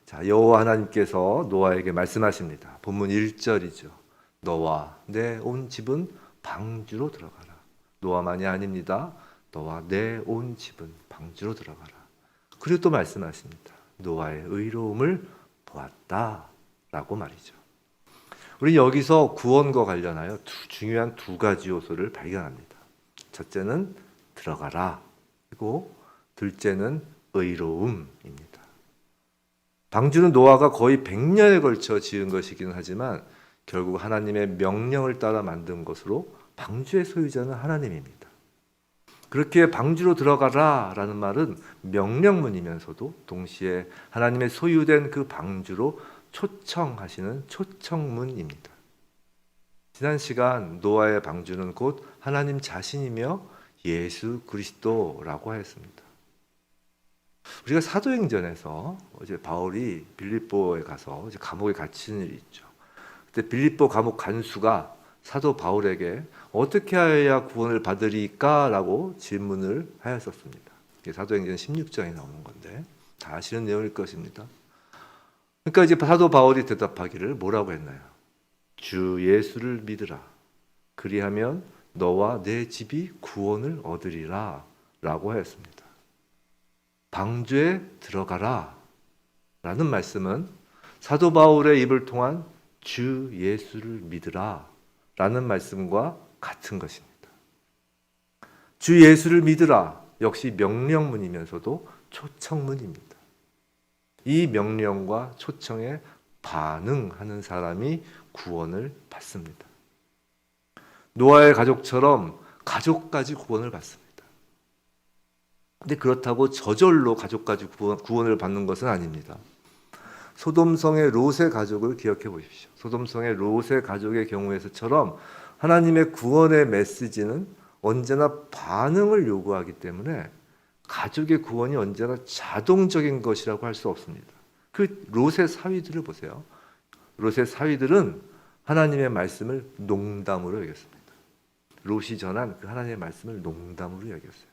자, 여호와 하나님께서 노아에게 말씀하십니다. 본문 1절이죠. 너와 내 온 집은 방주로 들어가라. 노아만이 아닙니다. 너와 내 온 집은 방주로 들어가라. 그리고 또 말씀하십니다. 노아의 의로움을 보았다 라고 말이죠. 우리 여기서 구원과 관련하여 중요한 두 가지 요소를 발견합니다. 첫째는 들어가라. 그리고 둘째는 의로움입니다. 방주는 노아가 거의 100년에 걸쳐 지은 것이기는 하지만 결국 하나님의 명령을 따라 만든 것으로 방주의 소유자는 하나님입니다. 그렇게 방주로 들어가라 라는 말은 명령문이면서도 동시에 하나님의 소유된 그 방주로 초청하시는 초청문입니다. 지난 시간 노아의 방주는 곧 하나님 자신이며 예수 그리스도라고 하였습니다. 우리가 사도행전에서 이제 바울이 빌립보에 가서 이제 감옥에 갇히는 일이 있죠. 그때 빌립보 감옥 간수가 사도 바울에게 어떻게 하여야 구원을 받으리까라고 질문을 하였었습니다. 이게 사도행전 16장에 나오는 건데 다 아시는 내용일 것입니다. 그러니까 이제 사도 바울이 대답하기를 뭐라고 했나요? 주 예수를 믿으라. 그리하면 너와 내 집이 구원을 얻으리라 라고 하였습니다. 방주에 들어가라 라는 말씀은 사도 바울의 입을 통한 주 예수를 믿으라 라는 말씀과 같은 것입니다. 주 예수를 믿으라 역시 명령문이면서도 초청문입니다. 이 명령과 초청에 반응하는 사람이 구원을 받습니다. 노아의 가족처럼 가족까지 구원을 받습니다. 근데 그렇다고 저절로 가족까지 구원을 받는 것은 아닙니다. 소돔성의 롯의 가족을 기억해 보십시오. 소돔성의 롯의 가족의 경우에서처럼 하나님의 구원의 메시지는 언제나 반응을 요구하기 때문에 가족의 구원이 언제나 자동적인 것이라고 할 수 없습니다. 그 롯의 사위들을 보세요. 롯의 사위들은 하나님의 말씀을 농담으로 여겼습니다. 롯이 전한 그 하나님의 말씀을 농담으로 여겼어요.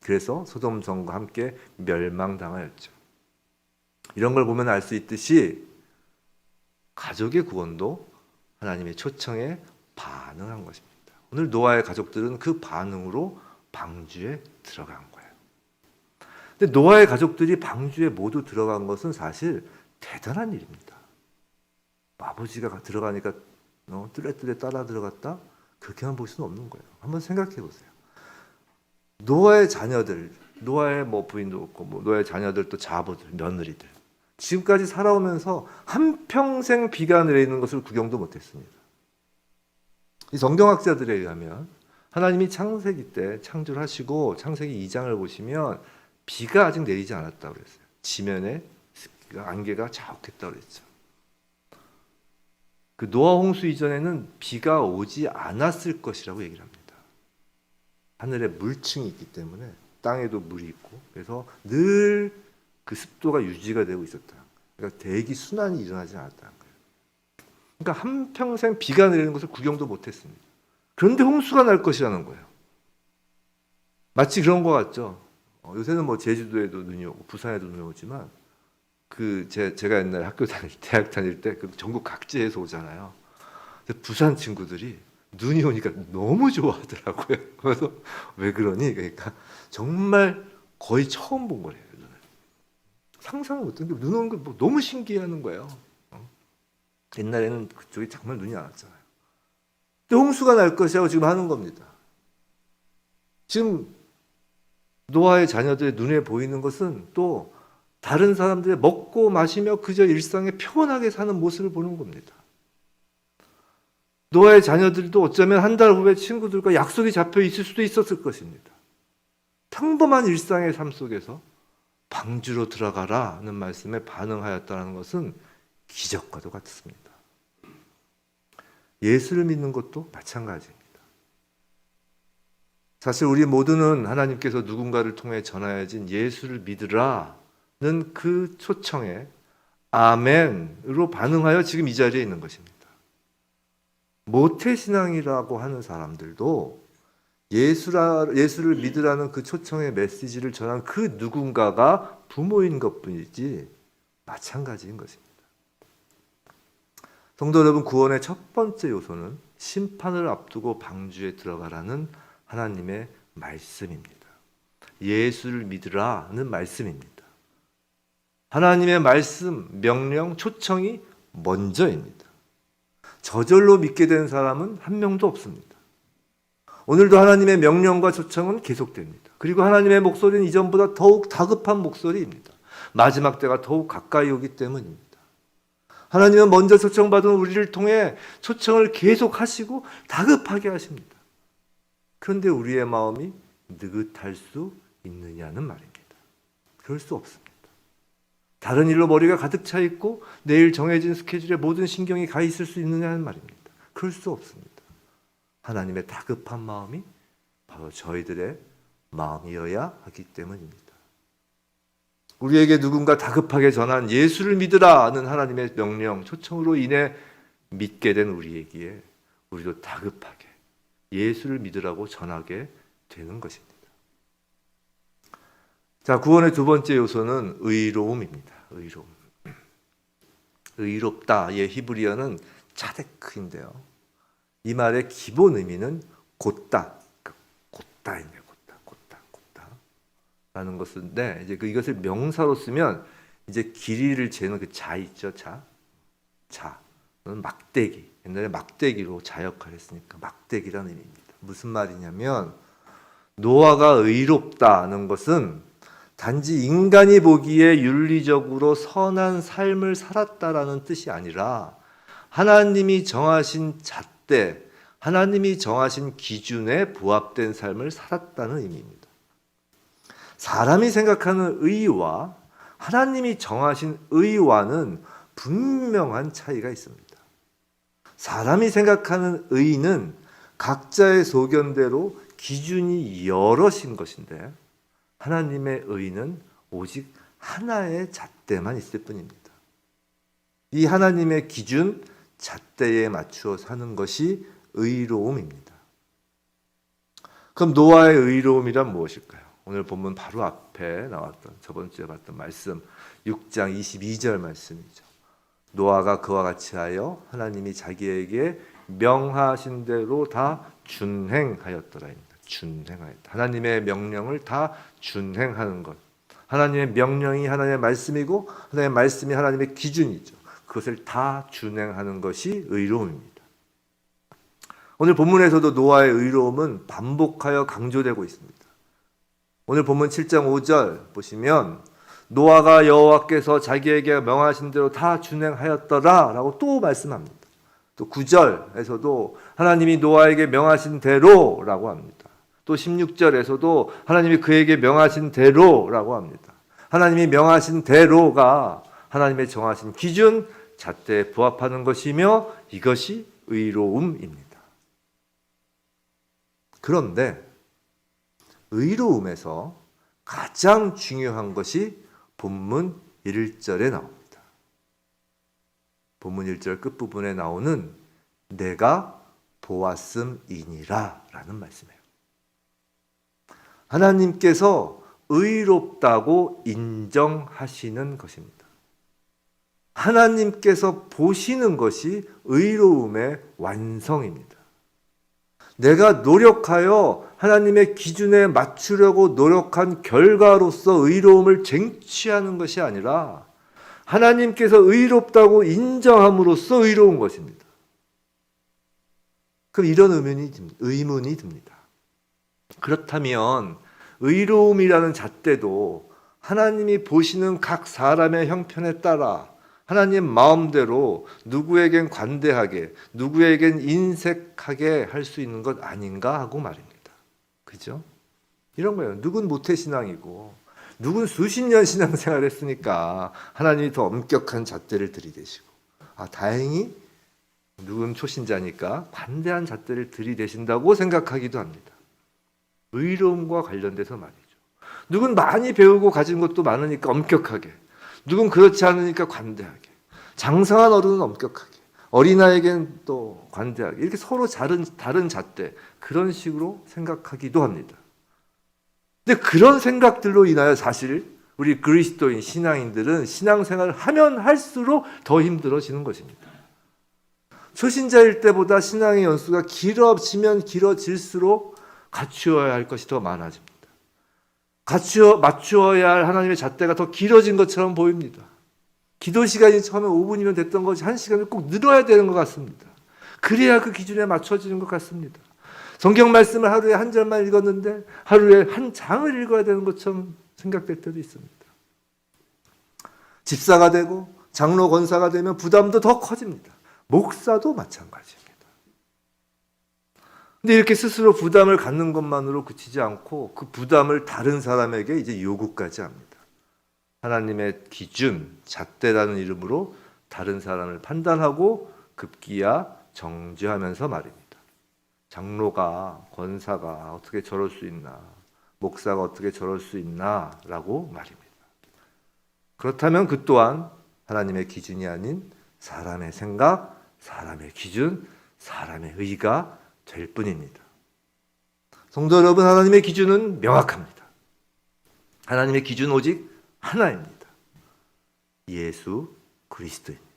그래서 소돔성과 함께 멸망당하였죠. 이런 걸 보면 알 수 있듯이 가족의 구원도 하나님의 초청에 반응한 것입니다. 오늘 노아의 가족들은 그 반응으로 방주에 들어간 거예요. 근데 노아의 가족들이 방주에 모두 들어간 것은 사실 대단한 일입니다. 아버지가 들어가니까 뚜레뚜레 따라 들어갔다? 그렇게만 볼 수는 없는 거예요. 한번 생각해 보세요. 노아의 자녀들, 노아의 부인도 없고 노아의 자녀들 또 자부들, 며느리들 지금까지 살아오면서 한평생 비가 내리는 것을 구경도 못했습니다. 이 성경학자들에 의하면 하나님이 창세기 때 창조를 하시고 창세기 2장을 보시면 비가 아직 내리지 않았다고 그랬어요. 지면에 안개가 자욱했다고 그랬죠. 그 노아 홍수 이전에는 비가 오지 않았을 것이라고 얘기를 합니다. 하늘에 물층이 있기 때문에 땅에도 물이 있고 그래서 늘 그 습도가 유지가 되고 있었다. 그러니까 대기 순환이 일어나지 않았다는 거예요. 그러니까 한평생 비가 내리는 것을 구경도 못했습니다. 그런데 홍수가 날 것이라는 거예요. 마치 그런 것 같죠. 요새는 제주도에도 눈이 오고 부산에도 눈이 오지만 제가 옛날에 학교 다닐 대학 다닐 때 전국 각지에서 오잖아요. 부산 친구들이 눈이 오니까 너무 좋아하더라고요. 그래서 왜 그러니? 그러니까 정말 거의 처음 본 거래요. 눈을. 상상을 못한 게 눈 오는 거 너무 신기해하는 거예요. 옛날에는 그쪽에 정말 눈이 안 왔잖아요. 근데 홍수가 날 것이라고 지금 하는 겁니다. 지금 노아의 자녀들의 눈에 보이는 것은 또 다른 사람들의 먹고 마시며 그저 일상에 평온하게 사는 모습을 보는 겁니다. 노아의 자녀들도 어쩌면 한 달 후에 친구들과 약속이 잡혀 있을 수도 있었을 것입니다. 평범한 일상의 삶 속에서 방주로 들어가라는 말씀에 반응하였다는 것은 기적과도 같습니다. 예수를 믿는 것도 마찬가지입니다. 사실 우리 모두는 하나님께서 누군가를 통해 전하여진 예수를 믿으라는 그 초청에 아멘으로 반응하여 지금 이 자리에 있는 것입니다. 모태신앙이라고 하는 사람들도 예수를 믿으라는 그 초청의 메시지를 전한 그 누군가가 부모인 것뿐이지 마찬가지인 것입니다. 성도 여러분, 구원의 첫 번째 요소는 심판을 앞두고 방주에 들어가라는 하나님의 말씀입니다. 예수를 믿으라는 말씀입니다. 하나님의 말씀, 명령, 초청이 먼저입니다. 저절로 믿게 된 사람은 한 명도 없습니다. 오늘도 하나님의 명령과 초청은 계속됩니다. 그리고 하나님의 목소리는 이전보다 더욱 다급한 목소리입니다. 마지막 때가 더욱 가까이 오기 때문입니다. 하나님은 먼저 초청받은 우리를 통해 초청을 계속하시고 다급하게 하십니다. 그런데 우리의 마음이 느긋할 수 있느냐는 말입니다. 그럴 수 없습니다. 다른 일로 머리가 가득 차 있고 내일 정해진 스케줄에 모든 신경이 가 있을 수 있느냐는 말입니다. 그럴 수 없습니다. 하나님의 다급한 마음이 바로 저희들의 마음이어야 하기 때문입니다. 우리에게 누군가 다급하게 전한 예수를 믿으라는 하나님의 명령, 초청으로 인해 믿게 된 우리에게 우리도 다급하게 예수를 믿으라고 전하게 되는 것입니다. 자, 구원의 두 번째 요소는 의로움입니다. 의로움. 의롭다의 히브리어는 차데크인데요. 이 말의 기본 의미는 곧다, 곧다입니다. 곧다라는 것인데, 이제 이것을 명사로 쓰면 이제 길이를 재는 그 자 있죠, 자는 막대기. 옛날에 막대기로 자 역할을 했으니까 막대기라는 의미입니다. 무슨 말이냐면 노아가 의롭다는 것은 단지 인간이 보기에 윤리적으로 선한 삶을 살았다라는 뜻이 아니라 하나님이 정하신 잣대, 하나님이 정하신 기준에 부합된 삶을 살았다는 의미입니다. 사람이 생각하는 의와 하나님이 정하신 의와는 분명한 차이가 있습니다. 사람이 생각하는 의는 각자의 소견대로 기준이 여럿인 것인데 하나님의 의는 오직 하나의 잣대만 있을 뿐입니다. 이 하나님의 기준, 잣대에 맞추어 사는 것이 의로움입니다. 그럼 노아의 의로움이란 무엇일까요? 오늘 본문 바로 앞에 나왔던 저번 주에 봤던 말씀 6장 22절 말씀이죠. 노아가 그와 같이 하여 하나님이 자기에게 명하신 대로 다 준행하였더라입니다. 준행하였다. 하나님의 명령을 다 준행하는 것. 하나님의 명령이 하나님의 말씀이고 하나님의 말씀이 하나님의 기준이죠. 그것을 다 준행하는 것이 의로움입니다. 오늘 본문에서도 노아의 의로움은 반복하여 강조되고 있습니다. 오늘 본문 7장 5절 보시면 노아가 여호와께서 자기에게 명하신 대로 다 준행하였더라 라고 또 말씀합니다. 또 9절에서도 하나님이 노아에게 명하신 대로 라고 합니다. 또 16절에서도 하나님이 그에게 명하신 대로 라고 합니다. 하나님이 명하신 대로가 하나님의 정하신 기준, 잣대에 부합하는 것이며 이것이 의로움입니다. 그런데 의로움에서 가장 중요한 것이 본문 1절에 나옵니다. 본문 1절 끝부분에 나오는 내가 보았음이니라 라는 말씀이에요. 하나님께서 의롭다고 인정하시는 것입니다. 하나님께서 보시는 것이 의로움의 완성입니다. 내가 노력하여 하나님의 기준에 맞추려고 노력한 결과로서 의로움을 쟁취하는 것이 아니라 하나님께서 의롭다고 인정함으로써 의로운 것입니다. 그럼 이런 의문이 듭니다. 그렇다면 의로움이라는 잣대도 하나님이 보시는 각 사람의 형편에 따라 하나님 마음대로 누구에겐 관대하게, 누구에겐 인색하게 할 수 있는 것 아닌가 하고 말입니다. 그죠? 이런 거예요. 누군 모태신앙이고 누군 수십 년 신앙생활 했으니까 하나님이 더 엄격한 잣대를 들이대시고 다행히 누군 초신자니까 관대한 잣대를 들이대신다고 생각하기도 합니다. 의로움과 관련돼서 말이죠. 누군 많이 배우고 가진 것도 많으니까 엄격하게, 누군 그렇지 않으니까 관대하게, 장성한 어른은 엄격하게, 어린아이에겐 또 관대하게, 이렇게 서로 다른 잣대, 그런 식으로 생각하기도 합니다. 근데 그런 생각들로 인하여 사실 우리 그리스도인 신앙인들은 신앙생활을 하면 할수록 더 힘들어지는 것입니다. 초신자일 때보다 신앙의 연수가 길어지면 길어질수록 갖추어야 할 것이 더 많아집니다. 맞추어야 할 하나님의 잣대가 더 길어진 것처럼 보입니다. 기도 시간이 처음에 5분이면 됐던 것이 1시간을 꼭 늘어야 되는 것 같습니다. 그래야 그 기준에 맞춰지는 것 같습니다. 성경 말씀을 하루에 한 절만 읽었는데 하루에 한 장을 읽어야 되는 것처럼 생각될 때도 있습니다. 집사가 되고 장로 권사가 되면 부담도 더 커집니다. 목사도 마찬가지입니다. 근데 이렇게 스스로 부담을 갖는 것만으로 그치지 않고 그 부담을 다른 사람에게 이제 요구까지 합니다. 하나님의 기준, 잣대라는 이름으로 다른 사람을 판단하고 급기야 정죄하면서 말입니다. 장로가, 권사가 어떻게 저럴 수 있나, 목사가 어떻게 저럴 수 있나 라고 말입니다. 그렇다면 그 또한 하나님의 기준이 아닌 사람의 생각, 사람의 기준, 사람의 의가 될 뿐입니다. 성도 여러분, 하나님의 기준은 명확합니다. 하나님의 기준 오직 하나입니다. 예수 그리스도입니다.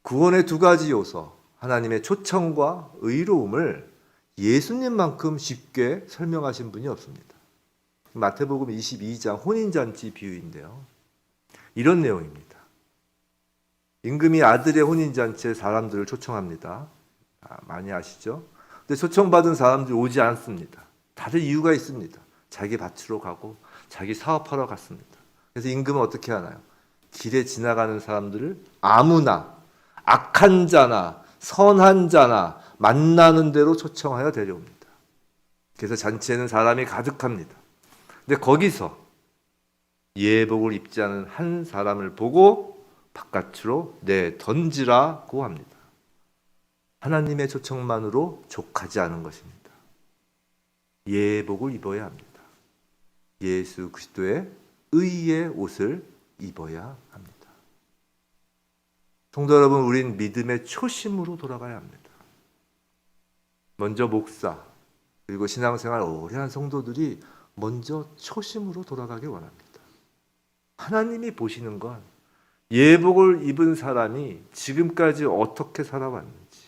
구원의 두 가지 요소, 하나님의 초청과 의로움을 예수님만큼 쉽게 설명하신 분이 없습니다. 마태복음 22장 혼인잔치 비유인데요. 이런 내용입니다. 임금이 아들의 혼인잔치에 사람들을 초청합니다. 많이 아시죠? 근데 초청받은 사람들이 오지 않습니다. 다들 이유가 있습니다. 자기 밭으로 가고 자기 사업하러 갔습니다. 그래서 임금은 어떻게 하나요? 길에 지나가는 사람들을 아무나 악한 자나 선한 자나 만나는 대로 초청하여 데려옵니다. 그래서 잔치에는 사람이 가득합니다. 근데 거기서 예복을 입지 않은 한 사람을 보고 바깥으로 내던지라고 합니다. 하나님의 초청만으로 족하지 않은 것입니다. 예복을 입어야 합니다. 예수 그리스도의 의의 옷을 입어야 합니다. 성도 여러분, 우린 믿음의 초심으로 돌아가야 합니다. 먼저 목사, 그리고 신앙생활 오래 한 성도들이 먼저 초심으로 돌아가길 원합니다. 하나님이 보시는 건 예복을 입은 사람이 지금까지 어떻게 살아왔는지,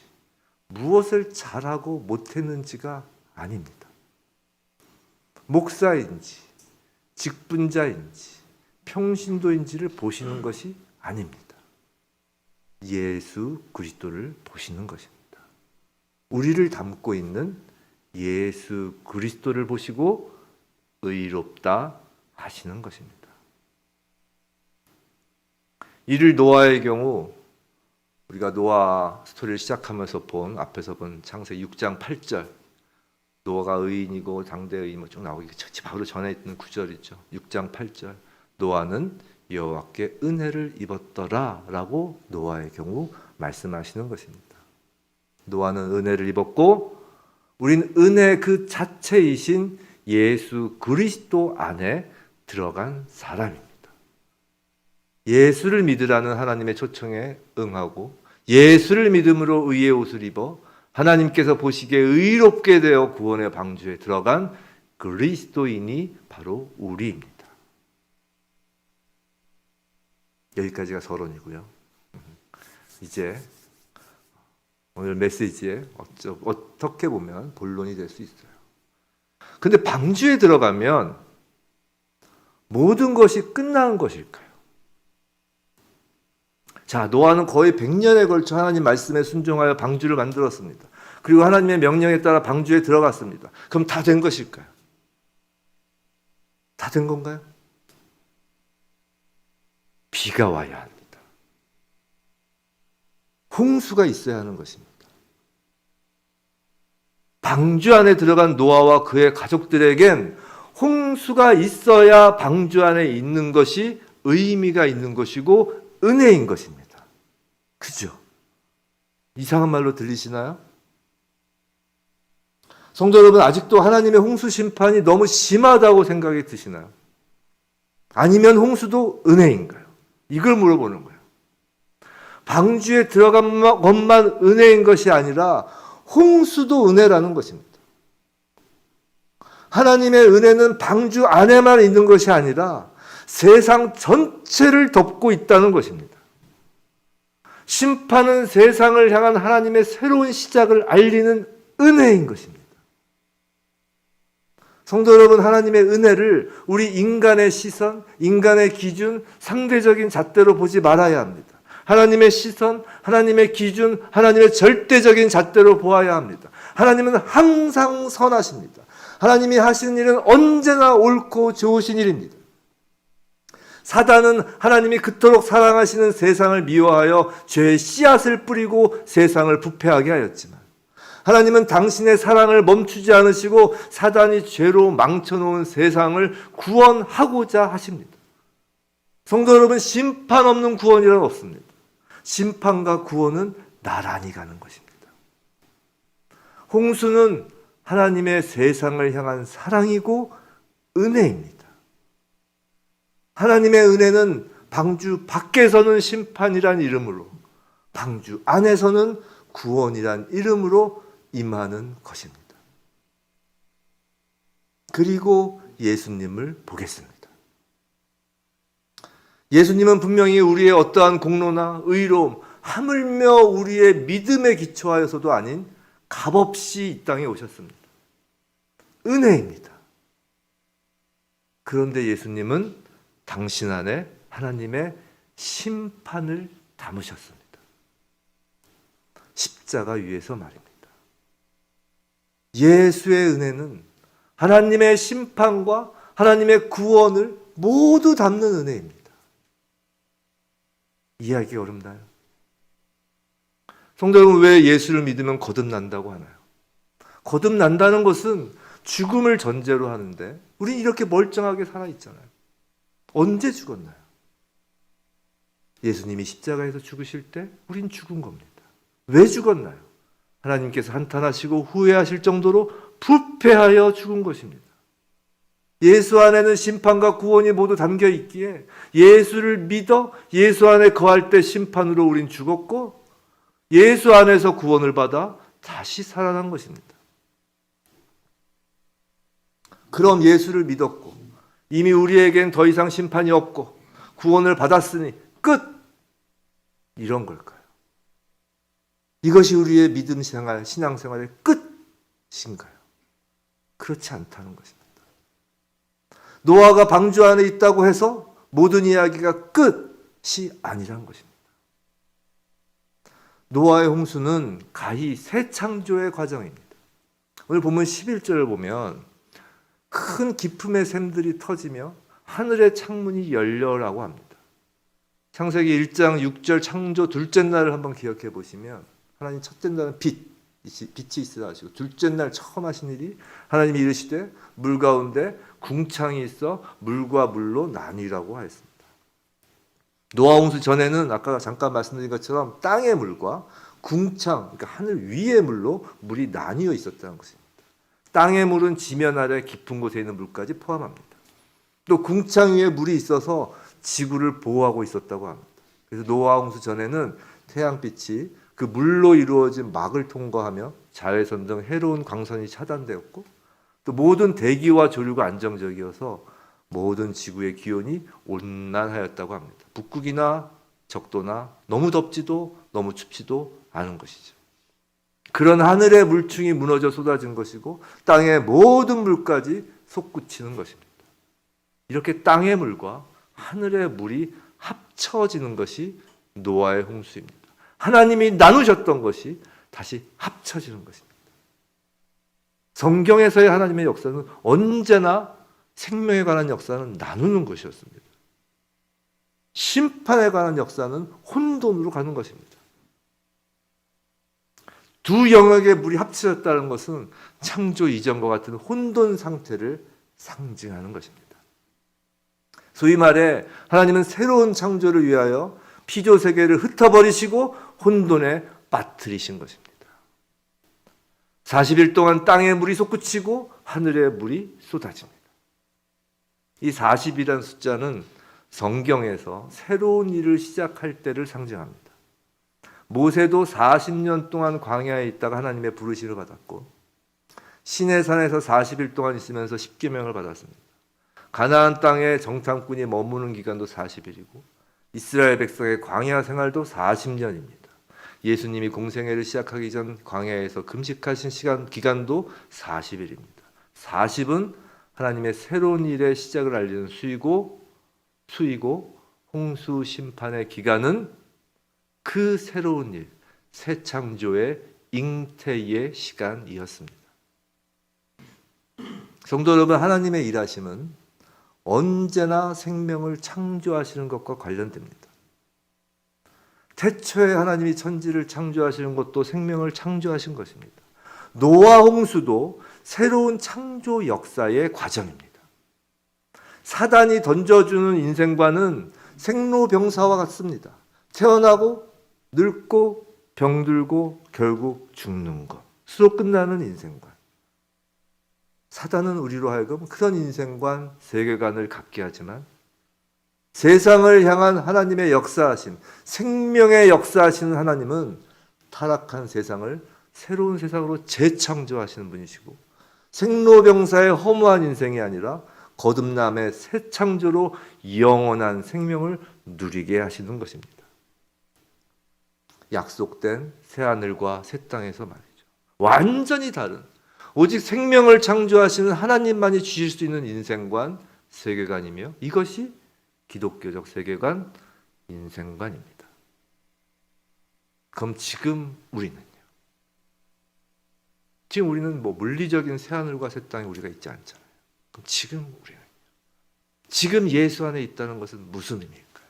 무엇을 잘하고 못했는지가 아닙니다. 목사인지, 직분자인지, 평신도인지를 보시는 것이 아닙니다. 예수 그리스도를 보시는 것입니다. 우리를 담고 있는 예수 그리스도를 보시고 의롭다 하시는 것입니다. 이를 노아의 경우 우리가 노아 스토리를 시작하면서 앞에서 본 창세기 6장 8절, 노아가 의인이고 당대 의인 쭉 나오기 바로 전에 있는 구절이죠. 6장 8절, 노아는 여호와께 은혜를 입었더라라고 노아의 경우 말씀하시는 것입니다. 노아는 은혜를 입었고 우린 은혜 그 자체이신 예수 그리스도 안에 들어간 사람입니다. 예수를 믿으라는 하나님의 초청에 응하고 예수를 믿음으로 의의 옷을 입어 하나님께서 보시기에 의롭게 되어 구원의 방주에 들어간 그리스도인이 바로 우리입니다. 여기까지가 서론이고요. 이제 오늘 메시지에 어떻게 보면 본론이 될 수 있어요. 근데 방주에 들어가면 모든 것이 끝나는 것일까요? 자, 노아는 거의 100년에 걸쳐 하나님 말씀에 순종하여 방주를 만들었습니다. 그리고 하나님의 명령에 따라 방주에 들어갔습니다. 그럼 다 된 것일까요? 다 된 건가요? 비가 와야 합니다. 홍수가 있어야 하는 것입니다. 방주 안에 들어간 노아와 그의 가족들에겐 홍수가 있어야 방주 안에 있는 것이 의미가 있는 것이고 은혜인 것입니다. 그죠? 이상한 말로 들리시나요? 성도 여러분, 아직도 하나님의 홍수 심판이 너무 심하다고 생각이 드시나요? 아니면 홍수도 은혜인가요? 이걸 물어보는 거예요. 방주에 들어간 것만 은혜인 것이 아니라 홍수도 은혜라는 것입니다. 하나님의 은혜는 방주 안에만 있는 것이 아니라 세상 전체를 덮고 있다는 것입니다. 심판은 세상을 향한 하나님의 새로운 시작을 알리는 은혜인 것입니다. 성도 여러분, 하나님의 은혜를 우리 인간의 시선, 인간의 기준, 상대적인 잣대로 보지 말아야 합니다. 하나님의 시선, 하나님의 기준, 하나님의 절대적인 잣대로 보아야 합니다. 하나님은 항상 선하십니다. 하나님이 하시는 일은 언제나 옳고 좋으신 일입니다. 사단은 하나님이 그토록 사랑하시는 세상을 미워하여 죄의 씨앗을 뿌리고 세상을 부패하게 하였지만, 하나님은 당신의 사랑을 멈추지 않으시고 사단이 죄로 망쳐놓은 세상을 구원하고자 하십니다. 성도 여러분, 심판 없는 구원이란 없습니다. 심판과 구원은 나란히 가는 것입니다. 홍수는 하나님의 세상을 향한 사랑이고 은혜입니다. 하나님의 은혜는 방주 밖에서는 심판이란 이름으로, 방주 안에서는 구원이란 이름으로 임하는 것입니다. 그리고 예수님을 보겠습니다. 예수님은 분명히 우리의 어떠한 공로나 의로움, 하물며 우리의 믿음에 기초하여서도 아닌 값없이 이 땅에 오셨습니다. 은혜입니다. 그런데 예수님은 당신 안에 하나님의 심판을 담으셨습니다. 십자가 위에서 말입니다. 예수의 은혜는 하나님의 심판과 하나님의 구원을 모두 담는 은혜입니다. 이해하기 어렵나요? 성도 여러분, 왜 예수를 믿으면 거듭난다고 하나요? 거듭난다는 것은 죽음을 전제로 하는데 우린 이렇게 멀쩡하게 살아있잖아요. 언제 죽었나요? 예수님이 십자가에서 죽으실 때 우린 죽은 겁니다. 왜 죽었나요? 하나님께서 한탄하시고 후회하실 정도로 부패하여 죽은 것입니다. 예수 안에는 심판과 구원이 모두 담겨 있기에 예수를 믿어 예수 안에 거할 때 심판으로 우린 죽었고, 예수 안에서 구원을 받아 다시 살아난 것입니다. 그럼 예수를 믿었고 이미 우리에겐 더 이상 심판이 없고 구원을 받았으니 끝! 이런 걸까요? 이것이 우리의 믿음 생활, 신앙생활의 끝인가요? 그렇지 않다는 것입니다. 노아가 방주 안에 있다고 해서 모든 이야기가 끝이 아니란 것입니다. 노아의 홍수는 가히 새 창조의 과정입니다. 오늘 본문 11절을 보면 큰 기품의 샘들이 터지며 하늘의 창문이 열려라고 합니다. 창세기 1장 6절 창조 둘째 날을 한번 기억해 보시면, 하나님 첫째 날은 빛이 있으라 하시고 둘째 날 처음 하신 일이 하나님이 이르시되 물 가운데 궁창이 있어 물과 물로 나뉘라고 하였습니다. 노아 홍수 전에는 아까 잠깐 말씀드린 것처럼 땅의 물과 궁창, 그러니까 하늘 위의 물로 물이 나뉘어 있었다는 것입니다. 땅의 물은 지면 아래 깊은 곳에 있는 물까지 포함합니다. 또 궁창 위에 물이 있어서 지구를 보호하고 있었다고 합니다. 그래서 노아 홍수 전에는 태양빛이 그 물로 이루어진 막을 통과하며 자외선 등 해로운 광선이 차단되었고, 또 모든 대기와 조류가 안정적이어서 모든 지구의 기온이 온난하였다고 합니다. 북극이나 적도나 너무 덥지도 너무 춥지도 않은 것이죠. 그런 하늘의 물충이 무너져 쏟아진 것이고 땅의 모든 물까지 솟구치는 것입니다. 이렇게 땅의 물과 하늘의 물이 합쳐지는 것이 노아의 홍수입니다. 하나님이 나누셨던 것이 다시 합쳐지는 것입니다. 성경에서의 하나님의 역사는 언제나 생명에 관한 역사는 나누는 것이었습니다. 심판에 관한 역사는 혼돈으로 가는 것입니다. 두 영역의 물이 합쳐졌다는 것은 창조 이전과 같은 혼돈 상태를 상징하는 것입니다. 소위 말해 하나님은 새로운 창조를 위하여 피조 세계를 흩어버리시고 혼돈에 빠뜨리신 것입니다. 40일 동안 땅의 물이 솟구치고 하늘의 물이 쏟아집니다. 이 40이라는 숫자는 성경에서 새로운 일을 시작할 때를 상징합니다. 모세도 40년 동안 광야에 있다가 하나님의 부르심을 받았고 시내산에서 40일 동안 있으면서 십계명을 받았습니다. 가나안 땅에 정탐꾼이 머무는 기간도 40일이고 이스라엘 백성의 광야 생활도 40년입니다. 예수님이 공생애를 시작하기 전 광야에서 금식하신 기간도 40일입니다. 40은 하나님의 새로운 일의 시작을 알리는 수이고 홍수 심판의 기간은 그 새로운 일, 새 창조의 잉태의 시간이었습니다. 성도 여러분, 하나님의 일하심은 언제나 생명을 창조하시는 것과 관련됩니다. 태초에 하나님이 천지를 창조하시는 것도 생명을 창조하신 것입니다. 노아 홍수도 새로운 창조 역사의 과정입니다. 사단이 던져주는 인생관은 생로병사와 같습니다. 태어나고 늙고 병들고 결국 죽는 것으로 끝나는 인생관. 사단은 우리로 하여금 그런 인생관, 세계관을 갖게 하지만 세상을 향한 하나님의 역사하심, 생명의 역사하시는 하나님은 타락한 세상을 새로운 세상으로 재창조하시는 분이시고 생로병사의 허무한 인생이 아니라 거듭남의 새 창조로 영원한 생명을 누리게 하시는 것입니다. 약속된 새하늘과 새 땅에서 말이죠. 완전히 다른, 오직 생명을 창조하시는 하나님만이 주실 수 있는 인생관, 세계관이며 이것이 기독교적 세계관, 인생관입니다. 그럼 지금 우리는요? 지금 우리는 물리적인 새하늘과 새 땅에 우리가 있지 않잖아요. 그럼 지금 우리는요? 지금 예수 안에 있다는 것은 무슨 의미일까요?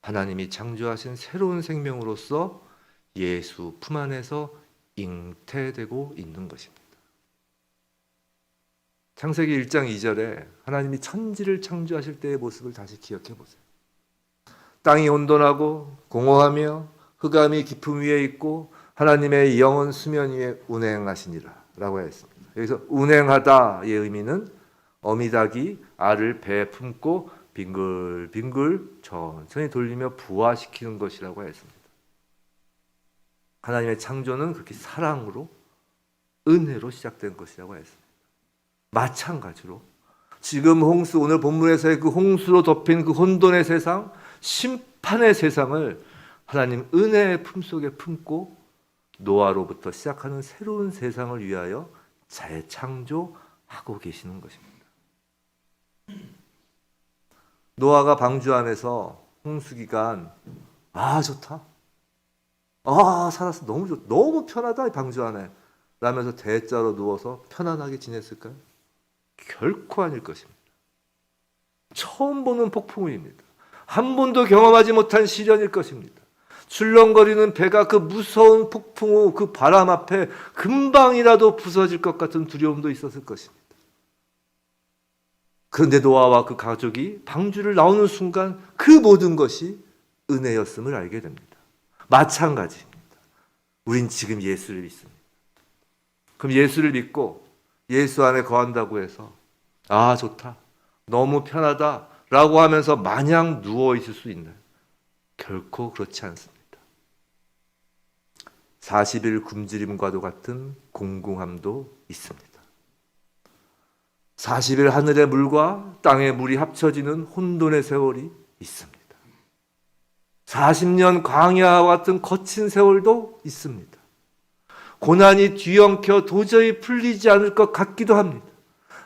하나님이 창조하신 새로운 생명으로서 예수 품 안에서 잉태되고 있는 것입니다. 창세기 1장 2절에 하나님이 천지를 창조하실 때의 모습을 다시 기억해 보세요. 땅이 온돈하고 공허하며 흑암이 깊음 위에 있고 하나님의 영은 수면 위에 운행하시니라 라고 했습니다. 여기서 운행하다의 의미는 어미닭이 알을 배에 품고 빙글빙글 천천히 돌리며 부화시키는 것이라고 했습니다. 하나님의 창조는 그렇게 사랑으로, 은혜로 시작된 것이라고 했습니다. 마찬가지로 지금 홍수, 오늘 본문에서의 그 홍수로 덮인 그 혼돈의 세상, 심판의 세상을 하나님 은혜의 품속에 품고 노아로부터 시작하는 새로운 세상을 위하여 재창조하고 계시는 것입니다. 노아가 방주 안에서 홍수 기간 좋다. 살았어. 너무 좋다. 너무 편하다. 이 방주 안에. 라면서 대자로 누워서 편안하게 지냈을까요? 결코 아닐 것입니다. 처음 보는 폭풍우입니다. 한 번도 경험하지 못한 시련일 것입니다. 출렁거리는 배가 그 무서운 폭풍우, 그 바람 앞에 금방이라도 부서질 것 같은 두려움도 있었을 것입니다. 그런데 노아와 그 가족이 방주를 나오는 순간 그 모든 것이 은혜였음을 알게 됩니다. 마찬가지입니다. 우린 지금 예수를 믿습니다. 그럼 예수를 믿고 예수 안에 거한다고 해서 좋다, 너무 편하다 라고 하면서 마냥 누워 있을 수 있나요? 결코 그렇지 않습니다. 40일 굶주림과도 같은 공공함도 있습니다. 40일 하늘의 물과 땅의 물이 합쳐지는 혼돈의 세월이 있습니다. 40년 광야와 같은 거친 세월도 있습니다. 고난이 뒤엉켜 도저히 풀리지 않을 것 같기도 합니다.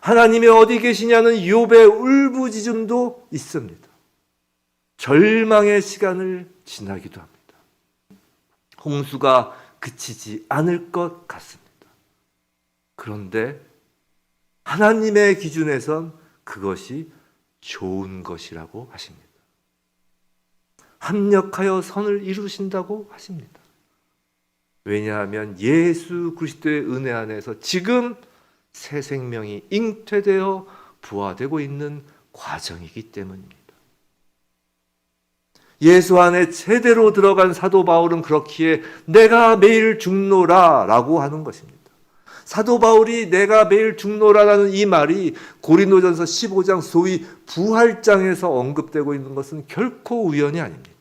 하나님이 어디 계시냐는 욥의 울부짖음도 있습니다. 절망의 시간을 지나기도 합니다. 홍수가 그치지 않을 것 같습니다. 그런데 하나님의 기준에선 그것이 좋은 것이라고 하십니다. 합력하여 선을 이루신다고 하십니다. 왜냐하면 예수 그리스도의 은혜 안에서 지금 새 생명이 잉태되어 부화되고 있는 과정이기 때문입니다. 예수 안에 제대로 들어간 사도 바울은 그렇기에 내가 매일 죽노라 라고 하는 것입니다. 사도 바울이 내가 매일 죽노라라는 이 말이 고린도전서 15장 소위 부활장에서 언급되고 있는 것은 결코 우연이 아닙니다.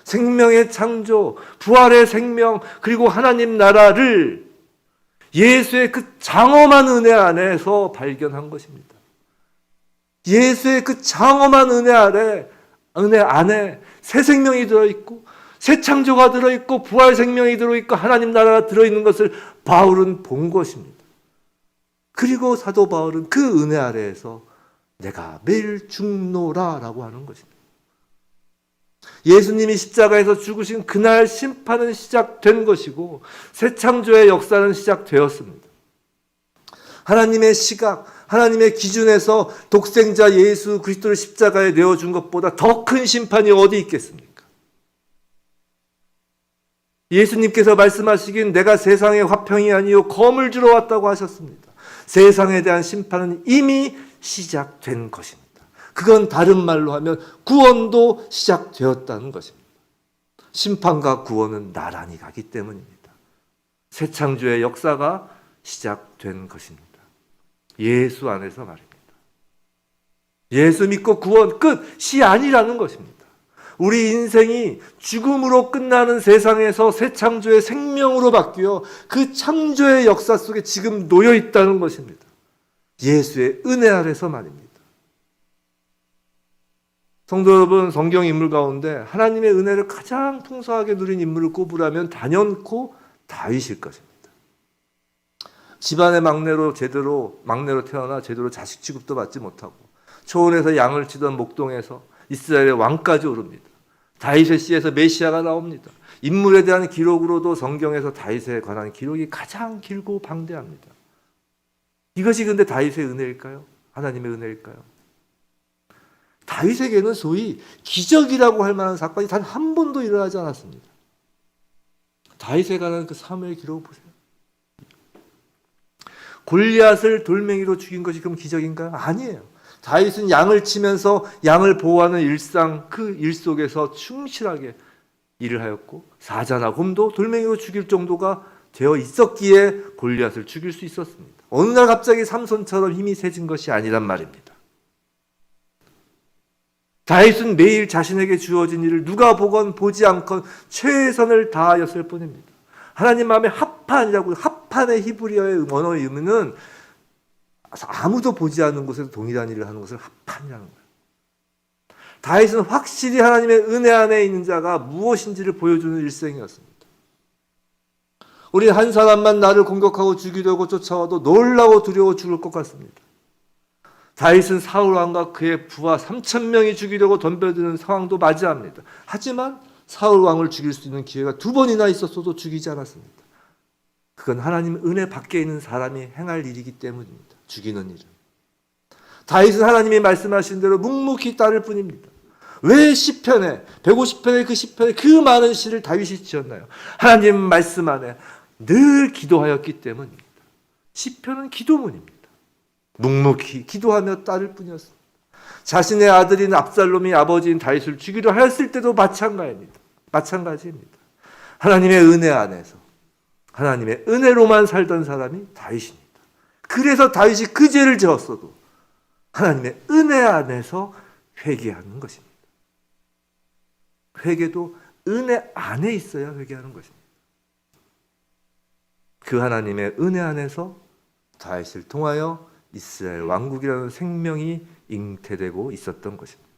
생명의 창조, 부활의 생명, 그리고 하나님 나라를 예수의 그 장엄한 은혜 안에서 발견한 것입니다. 예수의 그 장엄한 은혜 안에 새 생명이 들어있고 새 창조가 들어있고 부활 생명이 들어있고 하나님 나라가 들어있는 것을 바울은 본 것입니다. 그리고 사도 바울은 그 은혜 아래에서 내가 매일 죽노라라고 하는 것입니다. 예수님이 십자가에서 죽으신 그날 심판은 시작된 것이고 새 창조의 역사는 시작되었습니다. 하나님의 시각, 하나님의 기준에서 독생자 예수 그리스도를 십자가에 내어준 것보다 더 큰 심판이 어디 있겠습니까? 예수님께서 말씀하시긴 내가 세상의 화평이 아니요 검을 주러 왔다고 하셨습니다. 세상에 대한 심판은 이미 시작된 것입니다. 그건 다른 말로 하면 구원도 시작되었다는 것입니다. 심판과 구원은 나란히 가기 때문입니다. 새 창조의 역사가 시작된 것입니다. 예수 안에서 말입니다. 예수 믿고 구원 끝이 아니라는 것입니다. 우리 인생이 죽음으로 끝나는 세상에서 새 창조의 생명으로 바뀌어 그 창조의 역사 속에 지금 놓여 있다는 것입니다. 예수의 은혜 아래서 말입니다. 성도 여러분, 성경 인물 가운데 하나님의 은혜를 가장 풍성하게 누린 인물을 꼽으라면 단연코 다윗일 것입니다. 집안의 막내로 태어나 제대로 자식 취급도 받지 못하고 초원에서 양을 치던 목동에서 이스라엘의 왕까지 오릅니다. 다윗의 씨에서 메시아가 나옵니다. 인물에 대한 기록으로도 성경에서 다윗에 관한 기록이 가장 길고 방대합니다. 이것이 근데 다윗의 은혜일까요? 하나님의 은혜일까요? 다윗에게는 소위 기적이라고 할 만한 사건이 단 한 번도 일어나지 않았습니다. 다윗에 관한 그 사무엘 기록을 보세요. 골리앗을 돌멩이로 죽인 것이 그럼 기적인가요? 아니에요. 다윗은 양을 치면서 양을 보호하는 일상, 그 일 속에서 충실하게 일을 하였고 사자나 곰도 돌멩이로 죽일 정도가 되어 있었기에 골리앗을 죽일 수 있었습니다. 어느 날 갑자기 삼손처럼 힘이 세진 것이 아니란 말입니다. 다윗은 매일 자신에게 주어진 일을 누가 보건 보지 않건 최선을 다하였을 뿐입니다. 하나님 마음에 합판이라고, 합판의 히브리어의 언어의 의미는 아무도 보지 않는 곳에서 동일한 일을 하는 것을 합판이라는 거예요. 다윗은 확실히 하나님의 은혜 안에 있는 자가 무엇인지를 보여주는 일생이었습니다. 우리 한 사람만 나를 공격하고 죽이려고 쫓아와도 놀라고 두려워 죽을 것 같습니다. 다윗은 사울 왕과 그의 부하 3,000명이 죽이려고 덤벼드는 상황도 맞이합니다. 하지만 사울 왕을 죽일 수 있는 기회가 2번이나 있었어도 죽이지 않았습니다. 그건 하나님 은혜 밖에 있는 사람이 행할 일이기 때문입니다. 죽이는 일은. 다윗은 하나님이 말씀하신 대로 묵묵히 따를 뿐입니다. 왜 시편에 150편의 그 시편에 그 많은 시를 다윗이 지었나요? 하나님 말씀 안에 늘 기도하였기 때문입니다. 시편은 기도문입니다. 묵묵히 기도하며 따를 뿐이었습니다. 자신의 아들인 압살롬이 아버지인 다윗을 죽이려 하였을 때도 마찬가지입니다. 하나님의 은혜 안에서 하나님의 은혜로만 살던 사람이 다윗입니다. 그래서 다윗이 그 죄를 지었어도 하나님의 은혜 안에서 회개하는 것입니다. 회개도 은혜 안에 있어야 회개하는 것입니다. 그 하나님의 은혜 안에서 다윗을 통하여 이스라엘 왕국이라는 생명이 잉태되고 있었던 것입니다.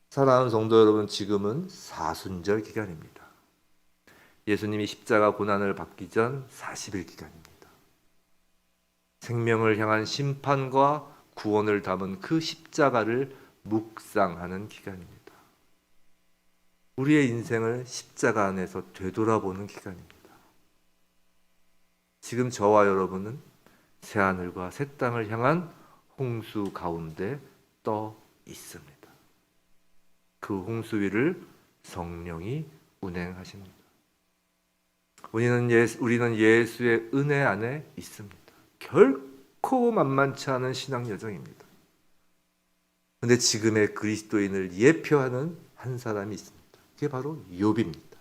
사랑하는 성도 여러분, 지금은 사순절 기간입니다. 예수님이 십자가 고난을 받기 전 40일 기간입니다. 생명을 향한 심판과 구원을 담은 그 십자가를 묵상하는 기간입니다. 우리의 인생을 십자가 안에서 되돌아보는 기간입니다. 지금 저와 여러분은 새하늘과 새 땅을 향한 홍수 가운데 떠 있습니다. 그 홍수 위를 성령이 운행하십니다. 우리는 예수의 은혜 안에 있습니다. 결코 만만치 않은 신앙 여정입니다. 그런데 지금의 그리스도인을 예표하는 한 사람이 있습니다. 그게 바로 욥입니다.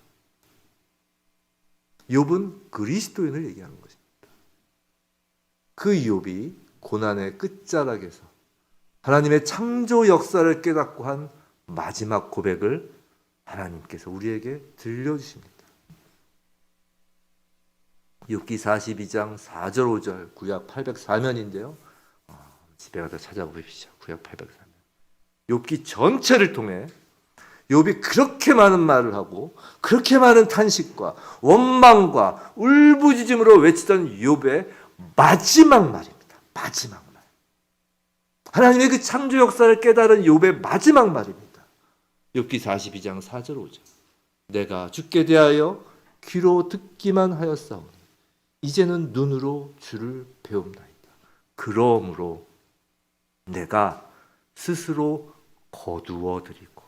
욥은 그리스도인을 얘기하는 것입니다. 그 욥이 고난의 끝자락에서 하나님의 창조 역사를 깨닫고 한 마지막 고백을 하나님께서 우리에게 들려주십니다. 욥기 42장 4절 5절 구약 804면인데요. 집에 가서 찾아보십시오. 구약 804면. 욥기 전체를 통해 욥이 그렇게 많은 말을 하고 그렇게 많은 탄식과 원망과 울부짖음으로 외치던 욥의 마지막 말입니다. 마지막 말. 하나님의 그 창조 역사를 깨달은 욥의 마지막 말입니다. 욥기 42장 4절 5절. 내가 주께 대하여 귀로 듣기만 하였사오니 이제는 눈으로 주를 배움나이다. 그러므로 내가 스스로 거두어 드리고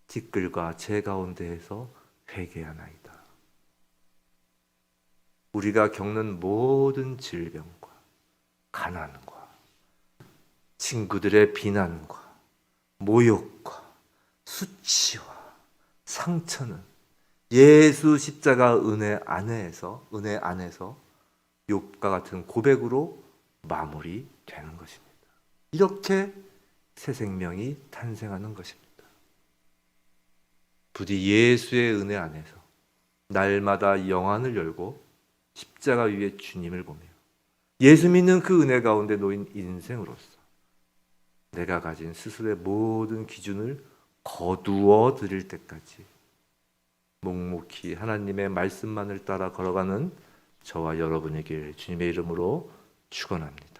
티끌과 제 가운데에서 회개하나이다. 우리가 겪는 모든 질병과 가난과 친구들의 비난과 모욕과 수치와 상처는 예수 십자가 은혜 안에서 욥과 같은 고백으로 마무리되는 것입니다. 이렇게 새 생명이 탄생하는 것입니다. 부디 예수의 은혜 안에서 날마다 영안을 열고 십자가 위에 주님을 보며 예수 믿는 그 은혜 가운데 놓인 인생으로서 내가 가진 스스로의 모든 기준을 거두어 드릴 때까지 묵묵히 하나님의 말씀만을 따라 걸어가는 저와 여러분에게 주님의 이름으로 축원합니다.